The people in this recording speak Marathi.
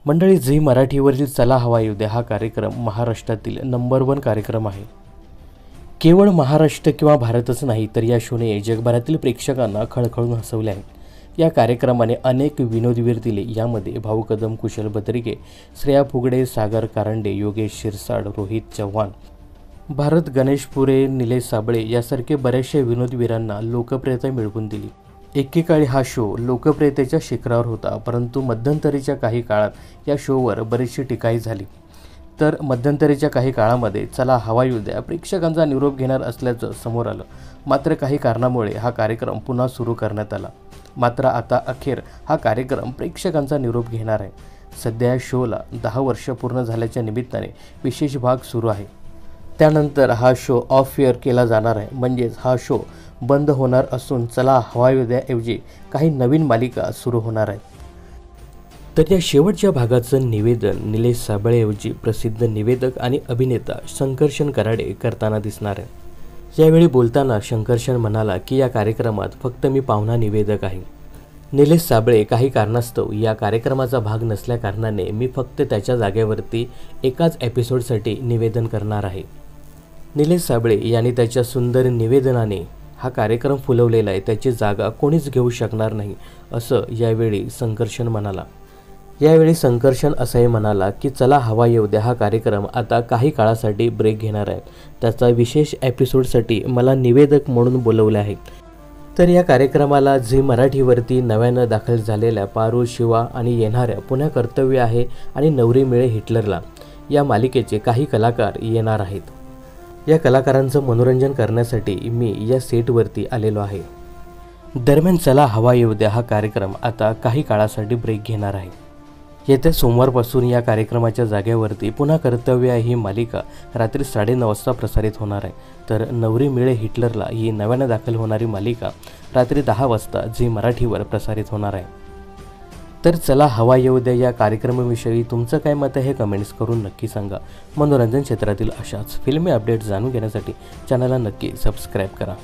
मंडळी, झी मराठीवरील चला हवा येऊ द्या हा कार्यक्रम महाराष्ट्रातील नंबर 1 कार्यक्रम आहे। केवळ महाराष्ट्र किंवा भारतच नाही तर या शोने जगभरातील प्रेक्षकांना खळखळून हसवले आहे। या कार्यक्रमाने अनेक विनोदवीर दिले। यामध्ये भाऊ कदम, कुशल बद्रिके, श्रेया फुगडे, सागर कारंडे, योगेश शिरसाट, रोहित चव्हाण, भारत गणेशपुरे, निलेश साबळे यासारखे बऱ्याचशा विनोदवीरांना लोकप्रियता मिळवून दिली। एकेकाळी हा शो लोकप्रियतेच्या शिखरावर होता, परंतु मध्यंतरीच्या काही काळात या शोवर बरीचशी टीकाही झाली। तर मध्यंतरीच्या काही काळामध्ये चला हवा येऊ द्या प्रेक्षकांचा निरोप घेणार असल्याचं समोर आलं। मात्र काही कारणामुळे हा कार्यक्रम पुन्हा सुरू करण्यात आला। मात्र आता अखेर हा कार्यक्रम प्रेक्षकांचा निरोप घेणार आहे। सध्या या शोला 10 वर्ष पूर्ण झाल्याच्या निमित्ताने विशेष भाग सुरू आहे। त्यानंतर हा शो ऑफ एअर केला जाणार आहे, म्हणजेच हा शो बंद होणार असून चला हवा येऊ द्या ऐवजी काही नवीन मालिका सुरू होणार आहेत। तर या शेवटच्या भागाचं निवेदन निलेश साबळेऐवजी प्रसिद्ध निवेदक आणि अभिनेता शंकरशन कराडे करताना दिसणार आहे। यावेळी बोलताना शंकरशन म्हणाला की या कार्यक्रमात फक्त मी पाहुणा निवेदक आहे। निलेश साबळे काही कारणास्तव या कार्यक्रमाचा भाग नसल्या कारणाने मी फक्त त्याच्या जागेवरती एकाच एपिसोडसाठी निवेदन करणार आहे। निलेश साबळे यांनी त्याच्या सुंदर निवेदनाने हा कार्यक्रम फुलवलेला आहे, त्याची जागा कोणीच घेऊ शकणार नाही असं यावेळी संकर्षण म्हणाला। यावेळी संकर्षण असंही म्हणाला की चला हवा येऊ द्या हा कार्यक्रम आता काही काळासाठी ब्रेक घेणार आहे। त्याचा विशेष एपिसोडसाठी मला निवेदक म्हणून बोलवले आहे। तर या कार्यक्रमाला झी मराठीवरती नव्यानं दाखल झालेल्या पारू, शिवा आणि येणाऱ्या पुन्हा कर्तव्य आहे आणि नवरी मिळे हिटलरला या मालिकेचे काही कलाकार येणार आहेत। या कलाकारांचं मनोरंजन करण्यासाठी मी या सेटवरती आलेलो आहे। दरम्यान चला हवा येऊ द्या हा कार्यक्रम आता काही काळासाठी ब्रेक घेणार आहे। येत्या सोमवारपासून या कार्यक्रमाच्या जागेवरती पुन्हा कर्तव्य आहे ही मालिका रात्री 9:30 वाजता प्रसारित होणार आहे। तर नवरी मिळे हिटलरला ही नव्यानं दाखल होणारी मालिका रात्री 10 वाजता झी मराठीवर प्रसारित होणार आहे। तर चला हवा येऊ द्या या कार्यक्रमाविषयी तुमचं काय मत आहे हे कमेंट्स करून नक्की सांगा। मनोरंजन क्षेत्रातील अशाच फिल्मी अपडेट्स जाणून घेण्यासाठी चॅनलला नक्की सबस्क्राईब करा।